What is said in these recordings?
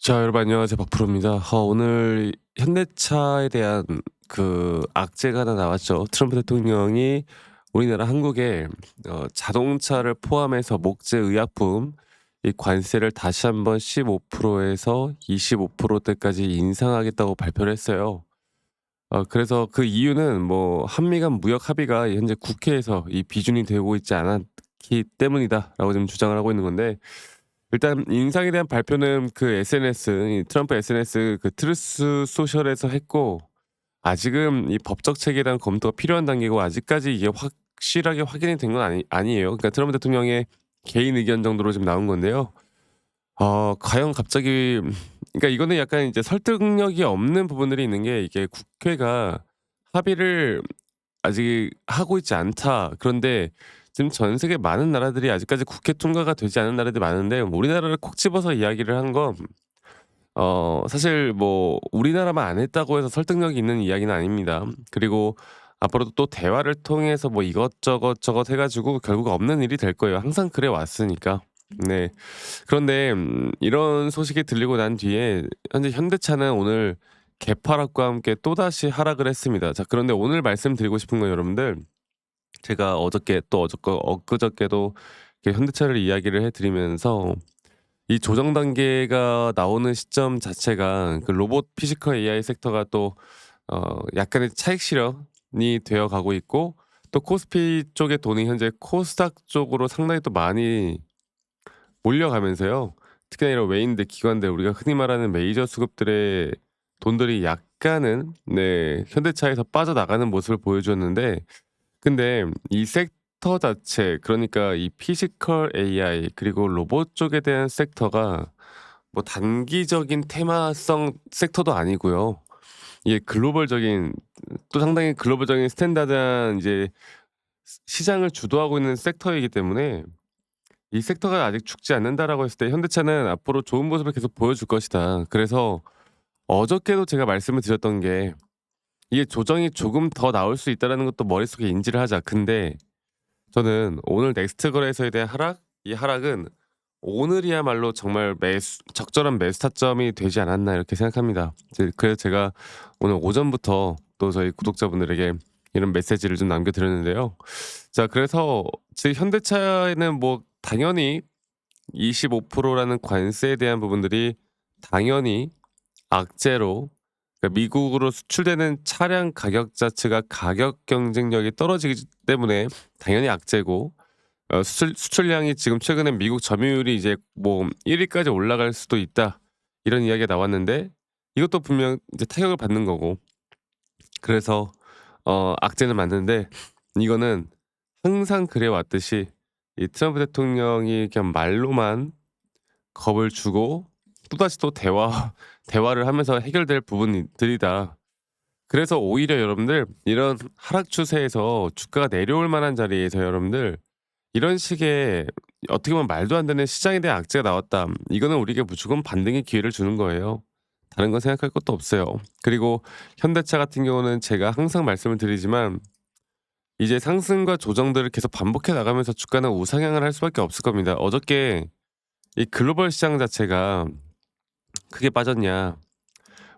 자, 여러분 안녕하세요. 박프로입니다. 오늘 현대차에 대한 악재가 하나 나왔죠. 트럼프 대통령이 우리나라 한국에 자동차를 포함해서 목재 의약품 이 관세를 다시 한번 15%에서 25%대까지 인상하겠다고 발표를 했어요. 그래서 그 이유는 뭐 "한미 간 무역 합의가 현재 국회에서 이 비준이 되고 있지 않았기 때문이다."라고 지금 주장을 하고 있는 건데, 일단 인상에 대한 발표는 그 SNS 이 트럼프 SNS 트루스 소셜에서 했고, 아직은 이 법적 체계에 대한 검토가 필요한 단계고, 아직까지 이게 확실하게 확인이 된 건 아니에요. 그러니까 트럼프 대통령의 개인 의견 정도로 지금 나온 건데요. 과연 갑자기 그러니까 이거는 약간 이제 설득력이 없는 부분들이 있는 게, 이게 국회가 합의를 아직 하고 있지 않다. 그런데 지금 전 세계 많은 나라들이 아직까지 국회 통과가 되지 않은 나라들이 많은데, 우리나라를 콕 집어서 이야기를 한 건 사실 뭐 우리나라만 안 했다고 해서 설득력이 있는 이야기는 아닙니다. 그리고 앞으로도 또 대화를 통해서 뭐 이것저것 저것 해 가지고 결국 없는 일이 될 거예요. 항상 그래 왔으니까. 네. 그런데 이런 소식이 들리고 난 뒤에 현재 현대차는 오늘 개파락과 함께 또다시 하락을 했습니다. 자, 그런데 오늘 말씀드리고 싶은 건, 여러분들, 제가 어저께 또 엊그저께도 현대차를 이야기를 해 드리면서 이 조정 단계가 나오는 시점 자체가 로봇 피지컬 AI 섹터가 또 약간의 차익 실현이 되어 가고 있고, 또 코스피 쪽의 돈이 현재 코스닥 쪽으로 상당히 또 많이 몰려가면서요. 특히나 이런 외인들, 기관들, 우리가 흔히 말하는 메이저 수급들의 돈들이 약간은, 현대차에서 빠져나가는 모습을 보여주었는데, 근데 이 섹터 자체, 그러니까 이 피지컬 AI 그리고 로봇 쪽에 대한 섹터가 뭐 단기적인 테마성 섹터도 아니고요. 이게 글로벌적인, 또 상당히 글로벌적인 스탠다드한 이제 시장을 주도하고 있는 섹터이기 때문에, 이 섹터가 아직 죽지 않는다라고 했을 때 현대차는 앞으로 좋은 모습을 계속 보여줄 것이다. 그래서 어저께도 제가 말씀을 드렸던 게, 이게 조정이 조금 더 나올 수 있다라는 것도 머릿속에 인지를 하자. 근데 저는 오늘 넥스트 거래소에 대한 하락, 이 하락은 오늘이야말로 정말 매수 적절한 매수 타점이 되지 않았나 이렇게 생각합니다. 그래서 제가 오늘 오전부터 또 저희 구독자분들에게 이런 메시지를 좀 남겨 드렸는데요. 자, 그래서 지금 현대차에는 뭐 당연히 25%라는 관세에 대한 부분들이 당연히 악재로, 그러니까 미국으로 수출되는 차량 가격 자체가 가격 경쟁력이 떨어지기 때문에 당연히 악재고, 수출량이 지금 최근에 미국 점유율이 이제 뭐 1 위까지 올라갈 수도 있다, 이런 이야기가 나왔는데, 이것도 분명 이제 타격을 받는 거고, 그래서 악재는 맞는데, 이거는 항상 그래 왔듯이 이 트럼프 대통령이 그냥 말로만 겁을 주고 또다시 또 대화를 하면서 해결될 부분들이다. 그래서 오히려 여러분들, 이런 하락 추세에서 주가가 내려올 만한 자리에서 여러분들, 이런 식의 어떻게 보면 말도 안 되는 시장에 대한 악재가 나왔다, 이거는 우리에게 무조건 반등의 기회를 주는 거예요. 다른 건 생각할 것도 없어요. 그리고 현대차 같은 경우는 제가 항상 말씀을 드리지만, 이제 상승과 조정들을 계속 반복해 나가면서 주가는 우상향을 할 수밖에 없을 겁니다. 어저께 이 글로벌 시장 자체가 크게 빠졌냐?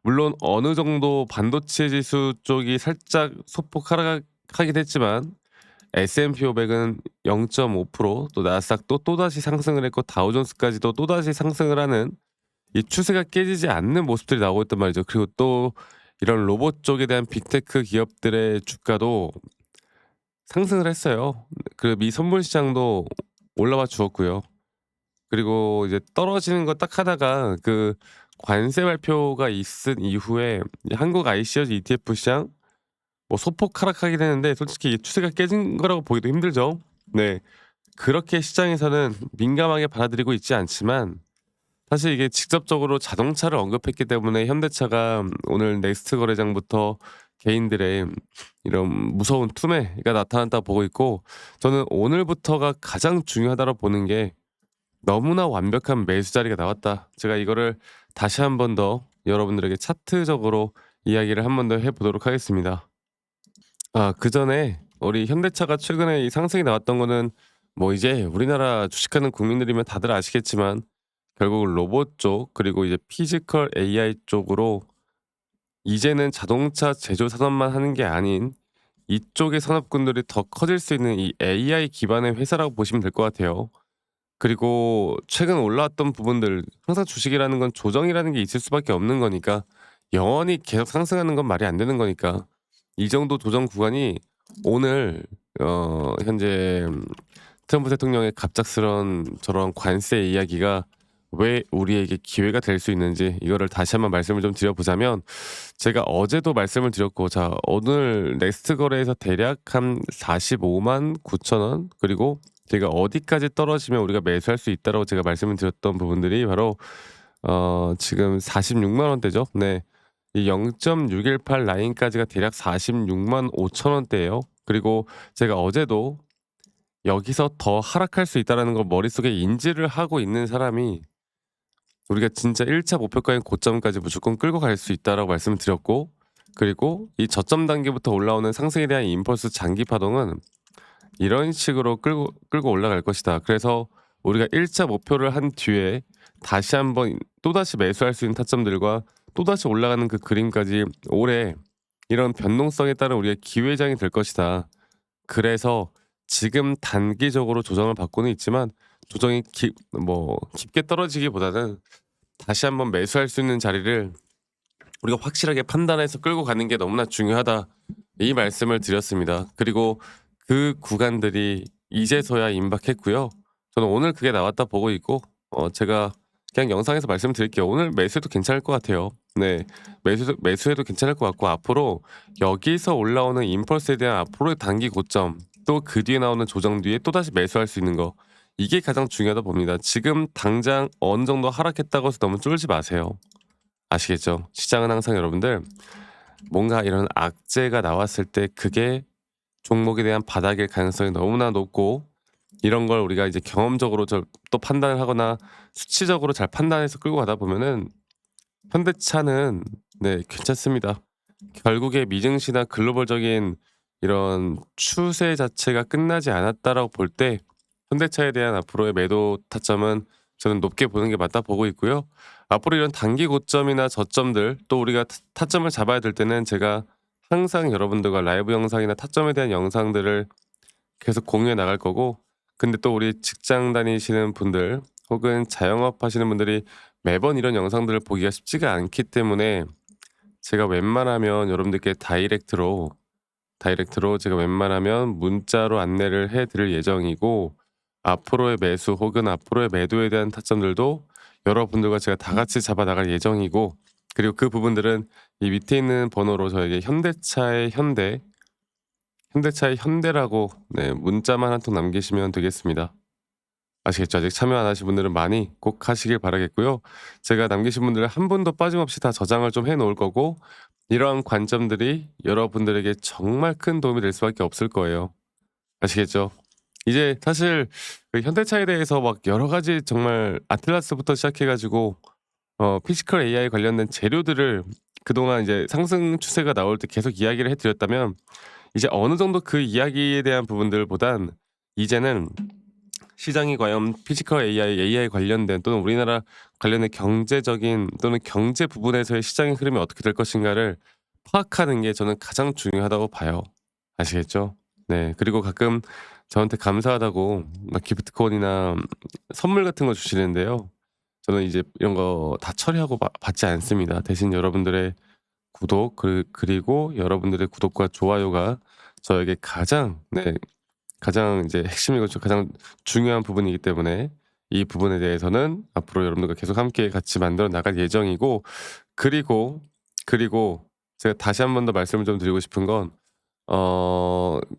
물론 어느 정도 반도체 지수 쪽이 살짝 소폭 하락하긴 했지만, S&P 500은 0.5%, 또 나스닥도 또다시 상승을 했고, 다우존스까지도 또다시 상승을 하는 이 추세가 깨지지 않는 모습들이 나오고 있단 말이죠. 그리고 또 이런 로봇 쪽에 대한 빅테크 기업들의 주가도 상승을 했어요. 그 미 선물 시장도 올라와 주었고요. 그리고 이제 떨어지는 거 딱 하다가 관세 발표가 있은 이후에 한국 ICO ETF 시장 뭐 소폭 하락하긴 했는데, 솔직히 이게 추세가 깨진 거라고 보기도 힘들죠. 네. 그렇게 시장에서는 민감하게 받아들이고 있지 않지만, 사실 이게 직접적으로 자동차를 언급했기 때문에 현대차가 오늘 넥스트 거래장부터 개인들의 이런 무서운 투매가 나타났다고 보고 있고, 저는 오늘부터가 가장 중요하다고 보는 게, 너무나 완벽한 매수 자리가 나왔다. 제가 이거를 다시 한 번 더 여러분들에게 차트적으로 이야기를 한 번 더 해 보도록 하겠습니다. 그전에 우리 현대차가 최근에 이 상승이 나왔던 거는, 뭐 이제 우리나라 주식하는 국민들이면 다들 아시겠지만, 결국 로봇 쪽 그리고 이제 피지컬 AI 쪽으로 이제는 자동차 제조 산업만 하는 게 아닌 이쪽의 산업군들이 더 커질 수 있는 이 AI 기반의 회사라고 보시면 될 것 같아요. 그리고 최근 올라왔던 부분들 항상 주식이라는 건 조정이라는 게 있을 수밖에 없는 거니까 영원히 계속 상승하는 건 말이 안 되는 거니까 이 정도 조정 구간이 오늘 현재 트럼프 대통령의 갑작스런 저런 관세 이야기가 왜 우리에게 기회가 될 수 있는지 이거를 다시 한번 말씀을 좀 드려보자면 제가 어제도 말씀을 드렸고 자 오늘 넥스트 거래에서 대략 한 45만 9천 원 그리고 제가 어디까지 떨어지면 우리가 매수할 수 있다라고 제가 말씀을 드렸던 부분들이 바로 지금 46만 원대죠. 네. 이 0.618 라인까지가 대략 46만 5천 원대예요. 그리고 제가 어제도 여기서 더 하락할 수 있다라는 걸 머릿속에 인지를 하고 있는 사람이 우리가 진짜 1차 목표가인 고점까지 무조건 끌고 갈 수 있다라고 말씀을 드렸고 그리고 이 저점 단계부터 올라오는 상승에 대한 임펄스 장기 파동은 이런 식으로 끌고 올라갈 것이다. 그래서 우리가 1차 목표를 한 뒤에 다시 한번 또다시 매수할 수 있는 타점들과 또다시 올라가는 그 그림까지 올해 이런 변동성에 따른 우리의 기회장이 될 것이다. 그래서 지금 단기적으로 조정을 받고는 있지만 조정이 깊게 떨어지기보다는 다시 한번 매수할 수 있는 자리를 우리가 확실하게 판단해서 끌고 가는 게 너무나 중요하다. 이 말씀을 드렸습니다. 그리고 그 구간들이 이제서야 임박했고요. 저는 오늘 그게 나왔다 보고 있고 제가 그냥 영상에서 말씀드릴게요. 오늘 매수해도 괜찮을 것 같아요. 네. 매수해도 괜찮을 것 같고 앞으로 여기서 올라오는 임펄스에 대한 앞으로의 단기 고점 또 그 뒤에 나오는 조정 뒤에 또다시 매수할 수 있는 거 이게 가장 중요하다 봅니다. 지금 당장 어느 정도 하락했다고 해서 너무 쫄지 마세요. 아시겠죠? 시장은 항상 여러분들 뭔가 이런 악재가 나왔을 때 그게 종목에 대한 바닥일 가능성이 너무나 높고 이런 걸 우리가 이제 경험적으로 또 판단을 하거나 수치적으로 잘 판단해서 끌고 가다 보면은 현대차는 네 괜찮습니다. 결국에 미증시나 글로벌적인 이런 추세 자체가 끝나지 않았다라고 볼 때 현대차에 대한 앞으로의 매도 타점은 저는 높게 보는 게 맞다 보고 있고요. 앞으로 이런 단기 고점이나 저점들 또 우리가 타점을 잡아야 될 때는 제가 항상 여러분들과 라이브 영상이나 타점에 대한 영상들을 계속 공유해 나갈 거고 근데 또 우리 직장 다니시는 분들 혹은 자영업 하시는 분들이 매번 이런 영상들을 보기가 쉽지가 않기 때문에 제가 웬만하면 여러분들께 다이렉트로 제가 웬만하면 문자로 안내를 해 드릴 예정이고 앞으로의 매수 혹은 앞으로의 매도에 대한 타점들도 여러분들과 제가 다 같이 잡아 나갈 예정이고 그리고 그 부분들은 이 밑에 있는 번호로 저에게 현대차의 현대라고 네 문자만 한 통 남기시면 되겠습니다. 아시겠죠? 아직 참여 안 하신 분들은 많이 꼭 하시길 바라겠고요. 제가 남기신 분들은 한 분도 빠짐없이 다 저장을 좀 해 놓을 거고 이러한 관점들이 여러분들에게 정말 큰 도움이 될 수밖에 없을 거예요. 아시겠죠? 이제 사실 그 현대차에 대해서 막 여러 가지 정말 아틀라스부터 시작해 가지고 피지컬 AI 관련된 재료들을 그동안 이제 상승 추세가 나올 때 계속 이야기를 해 드렸다면 이제 어느 정도 그 이야기에 대한 부분들보단 이제는 시장이 과연 피지컬 AI 관련된 또는 우리나라 관련된 경제적인 또는 경제 부분에서의 시장의 흐름이 어떻게 될 것인가를 파악하는 게 저는 가장 중요하다고 봐요. 아시겠죠? 네. 그리고 가끔 저한테 감사하다고 막 기프트콘이나 선물 같은 거 주시는데요. 저는 이제 이런 거 다 처리하고 받지 않습니다. 대신 여러분들의 구독 그리고 여러분들의 구독과 좋아요가 저에게 가장 이제 핵심이고 가장 중요한 부분이기 때문에 이 부분에 대해서는 앞으로 여러분들과 계속 함께 같이 만들어 나갈 예정이고 그리고, 그리고 제가 다시 한 번 더 말씀을 좀 드리고 싶은 건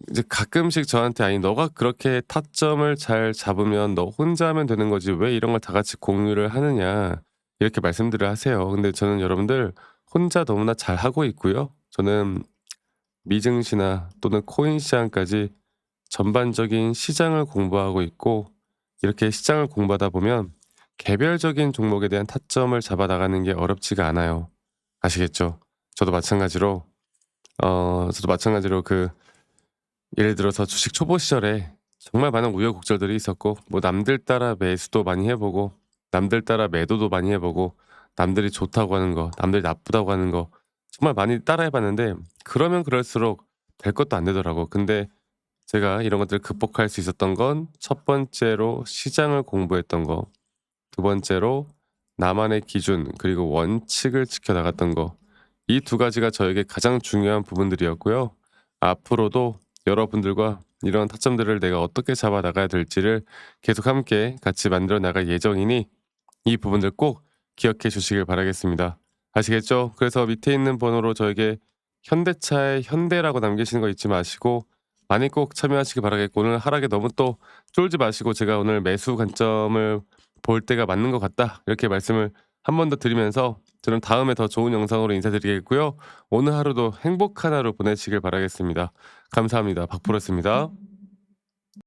이제 가끔씩 저한테 "아니 너가 그렇게 타점을 잘 잡으면 너 혼자 하면 되는 거지 왜 이런 걸 다 같이 공유를 하느냐." 이렇게 말씀들을 하세요. 근데 저는 여러분들 혼자 너무나 잘하고 있고요. 저는 미증시나 또는 코인 시장까지 전반적인 시장을 공부하고 있고 이렇게 시장을 공부하다 보면 개별적인 종목에 대한 타점을 잡아 나가는 게 어렵지가 않아요. 아시겠죠? 저도 마찬가지로 그 예를 들어서 주식 초보 시절에 정말 많은 우여곡절들이 있었고 뭐 남들 따라 매수도 많이 해 보고 남들 따라 매도도 많이 해 보고 남들이 좋다고 하는 거, 남들이 나쁘다고 하는 거 정말 많이 따라해 봤는데 그러면 그럴수록 될 것도 안 되더라고. 근데 제가 이런 것들을 극복할 수 있었던 건 첫 번째로 시장을 공부했던 거, 두 번째로 나만의 기준 그리고 원칙을 지켜 나갔던 거. 이 두 가지가 저에게 가장 중요한 부분들이었고요. 앞으로도 여러분들과 이런 타점들을 내가 어떻게 잡아 나가야 될지를 계속 함께 같이 만들어 나갈 예정이니 이 부분들 꼭 기억해 주시길 바라겠습니다. 아시겠죠? 그래서 밑에 있는 번호로 저에게 현대차에 현대라고 남기시는 거 잊지 마시고 많이 꼭 참여하시기 바라겠고 오늘 하락에 너무 또 쫄지 마시고 제가 오늘 매수 관점을 볼 때가 맞는 것 같다. 이렇게 말씀을 한 번 더 드리면서 저는 다음에 더 좋은 영상으로 인사드리겠고요. 오늘 하루도 행복한 하루 보내시길 바라겠습니다. 감사합니다. 박프로였습니다.